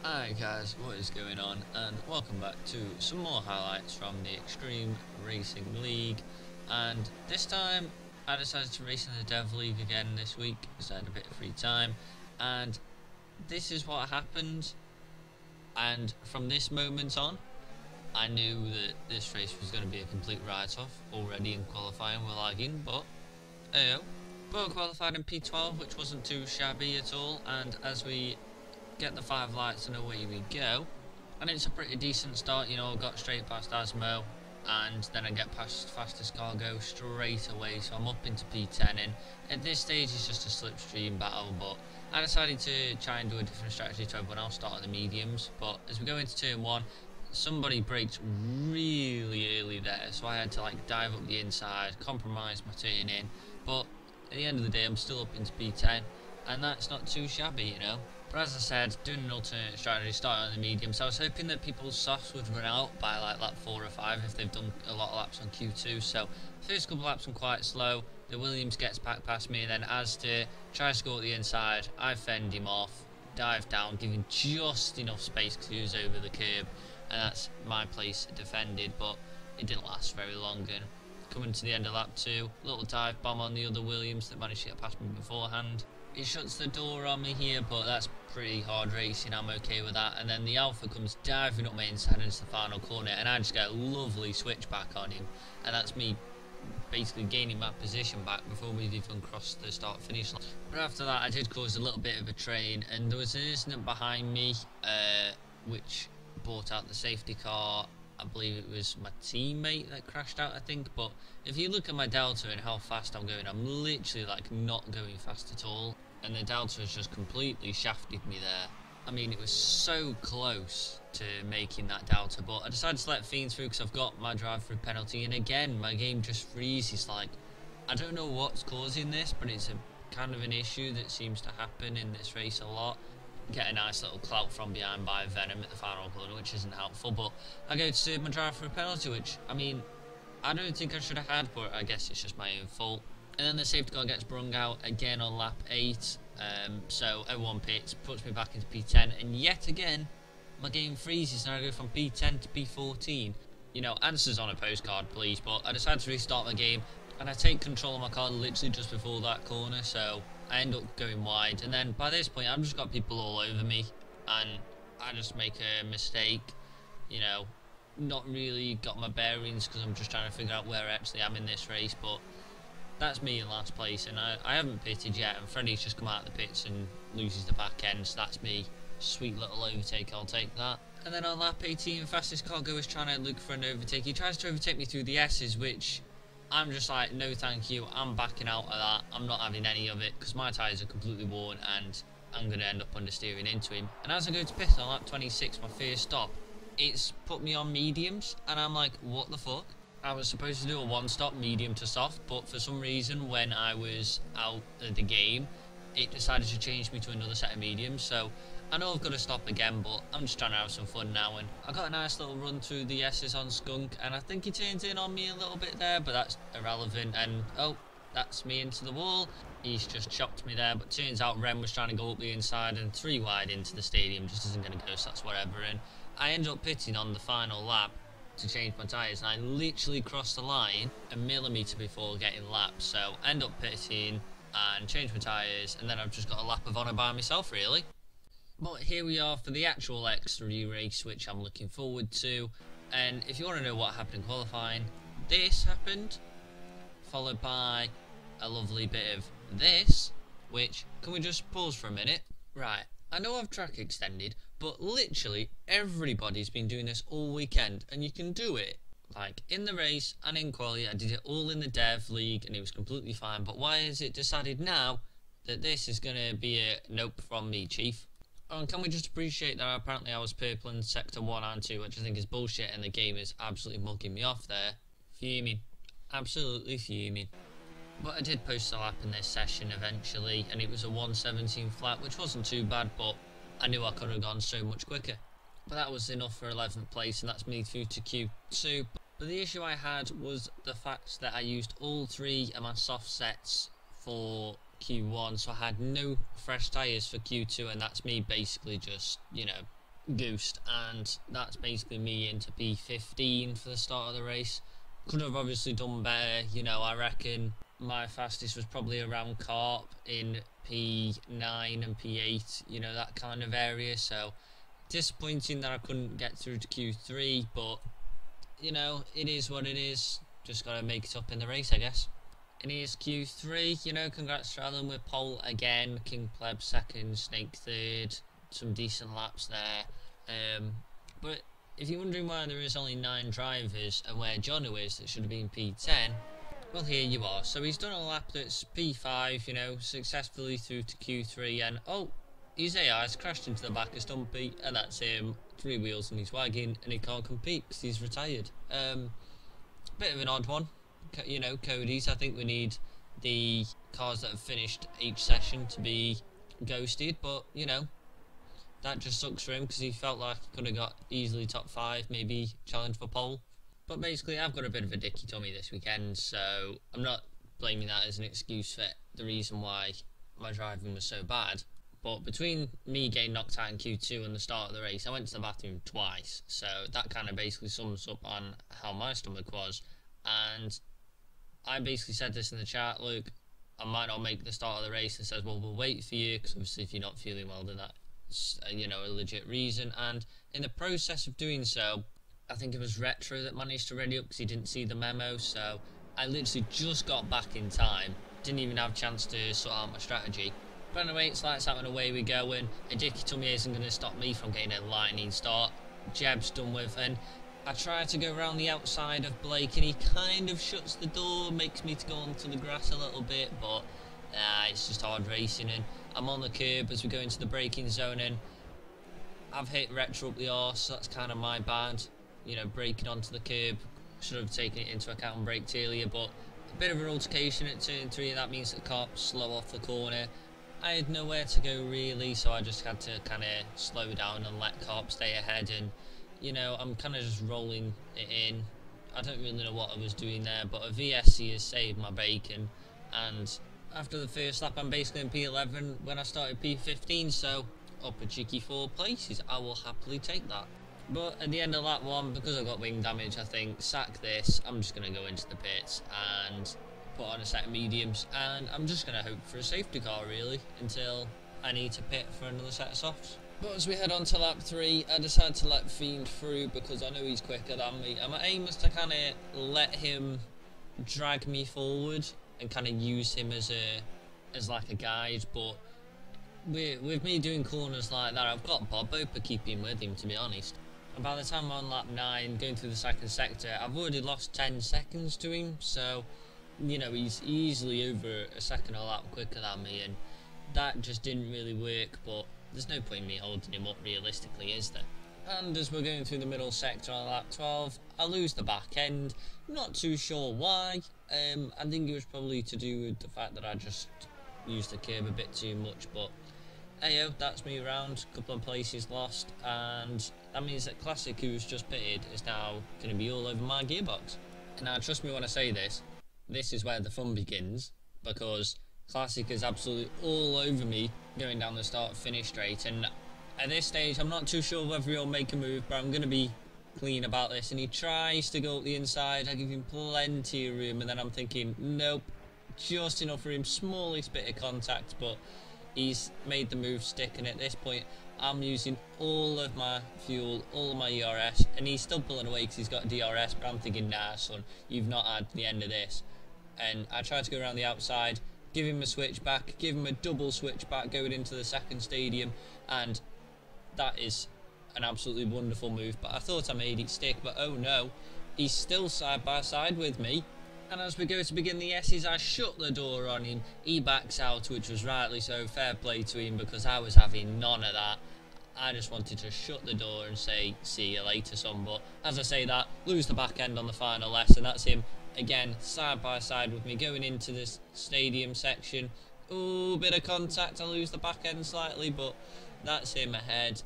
Hi guys, what is going on, and welcome back to some more highlights from the Extreme Racing League. And this time I decided to race in the Dev League again this week because I had a bit of free time, and this is what happened. And from this moment on, I knew that this race was going to be a complete write-off. Already in qualifying we're lagging, but we qualified in P12, which wasn't too shabby at all, and as we get the 5 lights and away we go, and it's a pretty decent start. You know, I got straight past Asmo, and then I get past fastest cargo straight away, so I'm up into P10, and at this stage it's just a slipstream battle, but I decided to try and do a different strategy to everyone else, start at the mediums. But as we go into turn 1, somebody braked really early there, so I had to like dive up the inside, compromise my turn in, but at the end of the day I'm still up into P10, and that's not too shabby, you know. But as I said, doing an alternate strategy, starting on the medium, so I was hoping that people's softs would run out by like lap 4 or 5 if they've done a lot of laps on Q2. So first couple laps I'm quite slow, the Williams gets back past me, and then Asda tries to go at the inside, I fend him off, dive down, giving just enough space because he was over the curb, and that's my place defended, but it didn't last very long. And coming to the end of lap 2, little dive bomb on the other Williams that managed to get past me beforehand. It shuts the door on me here, but that's pretty hard racing, I'm okay with that. And then the Alpha comes diving up my inside into the final corner, and I just get a lovely switchback on him, and that's me basically gaining my position back before we've even crossed the start finish line. But after that I did cause a little bit of a train, and there was an incident behind me which brought out the safety car. I believe it was my teammate that crashed out, I think. But if you look at my Delta and how fast I'm going, I'm literally like not going fast at all, and the Delta has just completely shafted me there. I mean, it was so close to making that Delta, but I decided to let Fiend through because I've got my drive-through penalty, and again my game just freezes. Like, I don't know what's causing this, but it's a kind of an issue that seems to happen in this race a lot. Get a nice little clout from behind by Venom at the final corner, which isn't helpful, but I go to serve my drive for a penalty, which, I mean, I don't think I should have had, but I guess it's just my own fault. And then the safety car gets brung out again on lap 8, so everyone pits, puts me back into P10, and yet again my game freezes and I go from P10 to P14. You know, answers on a postcard please, but I decided to restart my game, and I take control of my car literally just before that corner, so I end up going wide, and then by this point I've just got people all over me, and I just make a mistake, you know, not really got my bearings because I'm just trying to figure out where I actually am in this race. But that's me in last place, and I haven't pitted yet, and Freddie's just come out of the pits and loses the back end, so that's me. Sweet little overtake, I'll take that. And then on lap 18, fastest cargo is trying to look for an overtake. He tries to overtake me through the S's, which I'm just like, no thank you, I'm backing out of that, I'm not having any of it, because my tyres are completely worn and I'm going to end up understeering into him. And as I go to pit on lap 26, my first stop, it's put me on mediums, and I'm like, what the fuck? I was supposed to do a one-stop medium to soft, but for some reason when I was out of the game, it decided to change me to another set of mediums. So I know I've got to stop again, but I'm just trying to have some fun now, and I got a nice little run through the S's on Skunk, and I think he turns in on me a little bit there, but that's irrelevant. And oh, that's me into the wall. He's just chopped me there, but turns out Ren was trying to go up the inside, and 3 wide into the stadium just isn't going to go, so that's whatever. And I end up pitting on the final lap to change my tyres, and I literally crossed the line a millimetre before getting lapped, so end up pitting and change my tyres, and then I've just got a lap of honour by myself really. But here we are for the actual X3 race, which I'm looking forward to. And if you want to know what happened in qualifying, this happened, followed by a lovely bit of this, which, can we just pause for a minute? Right, I know I've track extended, but literally everybody's been doing this all weekend, and you can do it. Like, in the race and in quali, I did it all in the Dev League, and it was completely fine. But why is it decided now that this is going to be a nope from me, Chief? And can we just appreciate that apparently I was purple in sector 1 and 2, which I think is bullshit, and the game is absolutely mugging me off there. Fuming. Absolutely fuming. But I did post a lap in this session eventually, and it was a 1:17 flat, which wasn't too bad, but I knew I could have gone so much quicker. But that was enough for 11th place, and that's me through to Q2. But the issue I had was the fact that I used all 3 of my soft sets for Q1, so I had no fresh tyres for Q2, and that's me basically just, you know, goosed, and that's basically me into P15 for the start of the race. Could have obviously done better, you know. I reckon my fastest was probably around Carp in P9 and P8, you know, that kind of area. So disappointing that I couldn't get through to Q3, but you know, it is what it is. Just gotta make it up in the race, I guess. And here's Q3, you know, congrats to Alan with pole again, King Pleb second, Snake third, some decent laps there. But if you're wondering why there is only 9 drivers and where Jono is, that should have been P10, well, here you are. So he's done a lap that's P5, you know, successfully through to Q3, and oh, his AI's crashed into the back of Stumpy, and that's him, 3 wheels in his wagon, and he can't compete because he's retired. Bit of an odd one, you know, Cody's. I think we need the cars that have finished each session to be ghosted, but you know, that just sucks for him because he felt like he could have got easily top 5, maybe challenge for pole. But basically, I've got a bit of a dicky tummy this weekend, so I'm not blaming that as an excuse for the reason why my driving was so bad. But between me getting knocked out in Q2 and the start of the race, I went to the bathroom twice, so that kind of basically sums up on how my stomach was. And I basically said this in the chat, look, I might not make the start of the race, and says, well, we'll wait for you, because obviously if you're not feeling well, then that's, you know, a legit reason. And in the process of doing so, I think it was Retro that managed to ready up because he didn't see the memo, so I literally just got back in time, didn't even have a chance to sort out my strategy. But anyway, it's lights out and away we go, and a dicky tummy isn't going to stop me from getting a lightning start. Jeb's done with, and I try to go around the outside of Blake, and he kind of shuts the door, makes me to go onto the grass a little bit, but it's just hard racing, and I'm on the curb as we go into the braking zone, and I've hit Retro up the arse, so that's kind of my bad, you know, braking onto the curb. Should have taken it into account and braked earlier, but a bit of an altercation at turn 3, and that means that cops slow off the corner. I had nowhere to go really, so I just had to kind of slow down and let Carp stay ahead, and you know, I'm kind of just rolling it in. I don't really know what I was doing there, but a VSC has saved my bacon, and after the first lap I'm basically in P11 when I started P15, so up a cheeky 4 places, I will happily take that. But at the end of lap 1, because I got wing damage, I think, sack this, I'm just going to go into the pits and put on a set of mediums, and I'm just going to hope for a safety car really until I need to pit for another set of softs. But as we head on to lap 3, I decided to let Fiend through because I know he's quicker than me, and my aim was to kind of let him drag me forward and kind of use him as like a guide. But with me doing corners like that, I've got Bobo for keeping with him, to be honest. And by the time I'm on lap 9, going through the second sector, I've already lost 10 seconds to him, so you know, he's easily over a second a lap quicker than me, and that just didn't really work. But there's no point in me holding him up realistically, is there? And as we're going through the middle sector on lap 12, I lose the back end. Not too sure why. I think it was probably to do with the fact that I just used the curb a bit too much, but heyo, that's me around, couple of places lost, and that means that Classic, who's just pitted, is now going to be all over my gearbox. And now trust me when I say this, this is where the fun begins, because Classic is absolutely all over me going down the start-finish straight, and at this stage I'm not too sure whether he'll make a move, but I'm going to be clean about this. And he tries to go up the inside, I give him plenty of room, and then I'm thinking, nope, just enough for him, smallest bit of contact, but he's made the move stick, and at this point I'm using all of my fuel, all of my ERS, and he's still pulling away because he's got a DRS, but I'm thinking, nah son, you've not had the end of this. And I tried to go around the outside, give him a switch back, give him a double switch back going into the second stadium, and that is an absolutely wonderful move. But I thought I made it stick, but oh no, he's still side by side with me. And as we go to begin the S's, I shut the door on him, he backs out, which was rightly so, fair play to him, because I was having none of that. I just wanted to shut the door and say, see you later son, but as I say that, lose the back end on the final left, and that's him again side by side with me going into this stadium section. Ooh, bit of contact, I lose the back end slightly, but that's him ahead.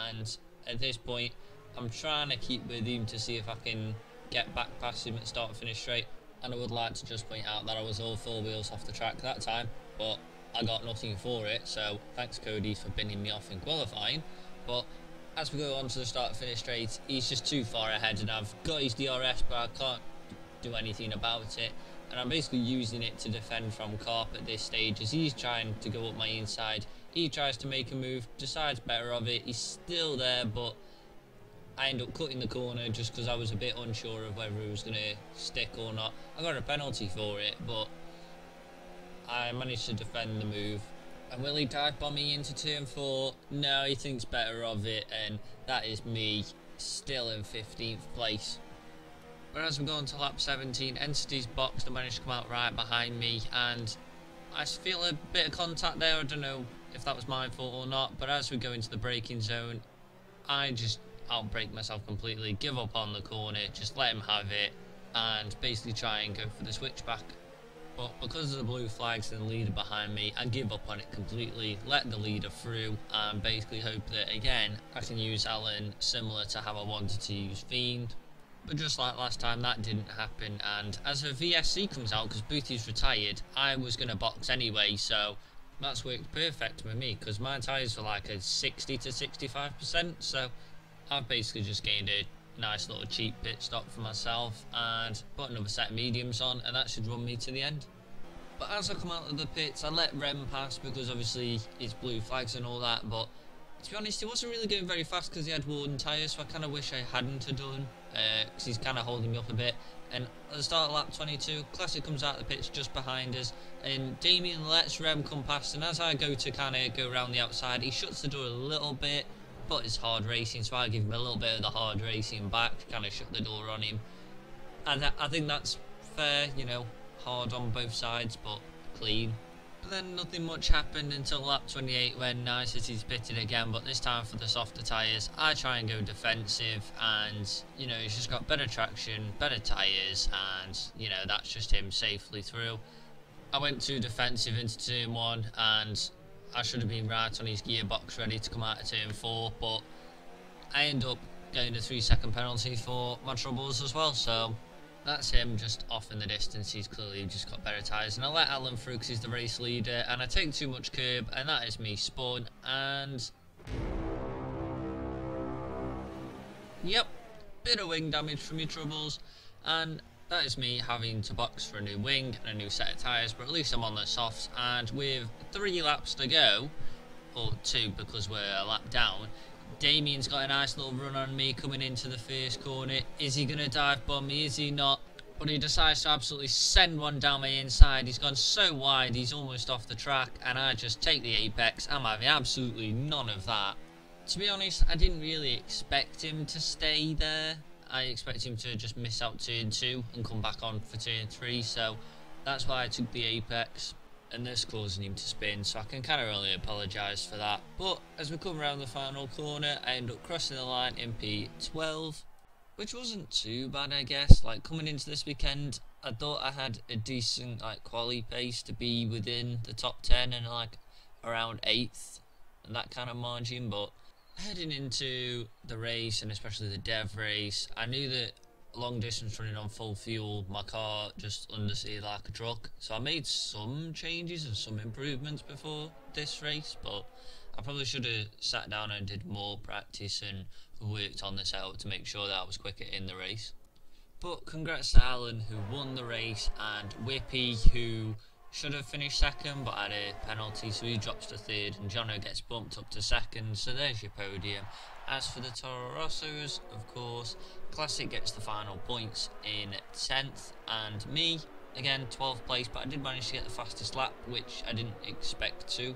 And at this point I'm trying to keep with him to see if I can get back past him at start finish straight. And I would like to just point out that I was all 4 wheels off the track that time, but I got nothing for it, so thanks Cody for binning me off in qualifying. But as we go on to the start finish straight, he's just too far ahead, and I've got his DRS, but I can't do anything about it. And I'm basically using it to defend from Carp at this stage, as he's trying to go up my inside. He tries to make a move, decides better of it, he's still there, but I end up cutting the corner just because I was a bit unsure of whether it was going to stick or not. I got a penalty for it, but I managed to defend the move. And will he dive bomb me into turn 4? No, he thinks better of it, and that is me still in 15th place. Whereas we go on to lap 17, Entity's boxed and managed to come out right behind me, and I feel a bit of contact there. I don't know if that was my fault or not, but as we go into the braking zone, I just outbrake myself completely, give up on the corner, just let him have it, and basically try and go for the switchback. But because of the blue flags and the leader behind me, I give up on it completely, let the leader through, and basically hope that again I can use Alan similar to how I wanted to use Fiend. But just like last time, that didn't happen, and as a VSC comes out, because Boothy's retired, I was going to box anyway, so that's worked perfect for me, because my tyres were like a 60 to 65%, so I've basically just gained a nice little cheap pit stop for myself and put another set of mediums on, and that should run me to the end. But as I come out of the pits, I let Rem pass because obviously it's blue flags and all that, but to be honest, he wasn't really going very fast because he had worn tyres, so I kind of wish I hadn't have done, because he's kind of holding me up a bit. And at the start of lap 22, Classic comes out of the pits just behind us, and Damien lets Rem come past, and as I go to kind of go around the outside, he shuts the door a little bit, but it's hard racing, so I give him a little bit of the hard racing back to kind of shut the door on him. And I think that's fair, you know, hard on both sides, but clean. But then nothing much happened until lap 28 when Nicety's pitted again, but this time for the softer tyres. I try and go defensive, and you know, he's just got better traction, better tyres, and you know, that's just him safely through. I went too defensive into turn 1, and I should have been right on his gearbox ready to come out of turn 4, but I end up getting a 3-second penalty for my troubles as well, so that's him just off in the distance. He's clearly just got better tyres, and I let Alan through because he's the race leader, and I take too much curb, and that is me spun, and yep, bit of wing damage from your troubles, and that is me having to box for a new wing and a new set of tyres, but at least I'm on the softs, and with 3 laps to go, or 2 because we're a lap down, Damien's got a nice little run on me coming into the first corner. Is he going to dive bomb me? Is he not? But he decides to absolutely send one down my inside. He's gone so wide, he's almost off the track, and I just take the apex. I'm having absolutely none of that. To be honest, I didn't really expect him to stay there. I expect him to just miss out turn 2 and come back on for turn 3, so that's why I took the apex, and this causing him to spin, so I can kind of really apologise for that. But as we come around the final corner, I end up crossing the line in P12, which wasn't too bad, I guess. Like, coming into this weekend, I thought I had a decent like quali pace to be within the top 10 and like around 8th and that kind of margin, but heading into the race, and especially the dev race, I knew that long distance running on full fuel, my car just understeered like a truck, so I made some changes and some improvements before this race, but I probably should have sat down and did more practice and worked on this out to make sure that I was quicker in the race. But congrats to Alan, who won the race, and Whippy, who should have finished second but had a penalty, so he drops to 3rd, and Jono gets bumped up to 2nd, so there's your podium. As for the Toro Rossos, of course, Classic gets the final points in 10th, and me, again, 12th place, but I did manage to get the fastest lap, which I didn't expect to.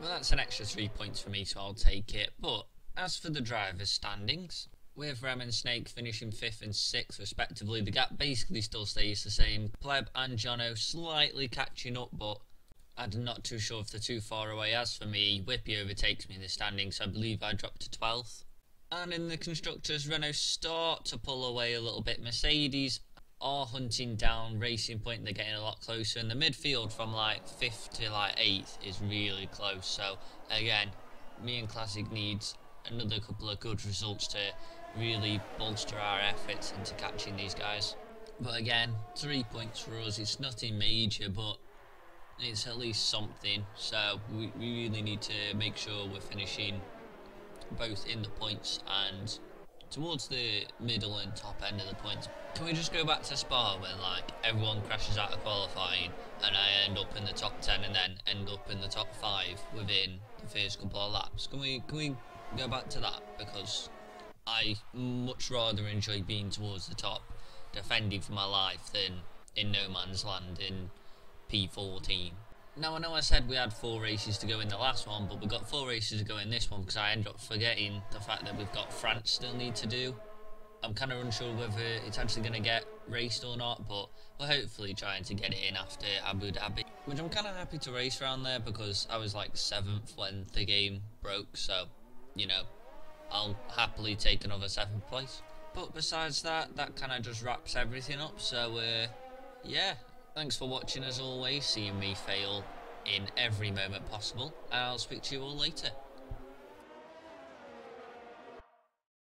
Well, that's an extra 3 points for me, so I'll take it. But as for the drivers' standings, with Rem and Snake finishing 5th and 6th respectively, the gap basically still stays the same. Pleb and Jono slightly catching up, but I'm not too sure if they're too far away. As for me, Whippy overtakes me in the standings, so I believe I dropped to 12th. And in the constructors, Renault start to pull away a little bit. Mercedes are hunting down Racing Point, and they're getting a lot closer, and the midfield from like 5th to like 8th is really close. So again, me and Classic needs another couple of good results to really bolster our efforts into catching these guys. But again, 3 points for us, it's nothing major, but it's at least something, so we really need to make sure we're finishing both in the points and towards the middle and top end of the points. Can we just go back to Spa when like everyone crashes out of qualifying and I end up in the top 10 and then end up in the top 5 within the first couple of laps? Can we go back to that? Because I much rather enjoy being towards the top, defending for my life, than in no man's land in P14. Now I know I said we had 4 races to go in the last one, but we've got 4 races to go in this one because I ended up forgetting the fact that we've got France still need to do. I'm kind of unsure whether it's actually going to get raced or not, but we're hopefully trying to get it in after Abu Dhabi, which I'm kind of happy to race around there because I was like 7th when the game broke, so, you know, I'll happily take another 7th place. But besides that, that kind of just wraps everything up, so yeah, thanks for watching as always, seeing me fail in every moment possible, and I'll speak to you all later.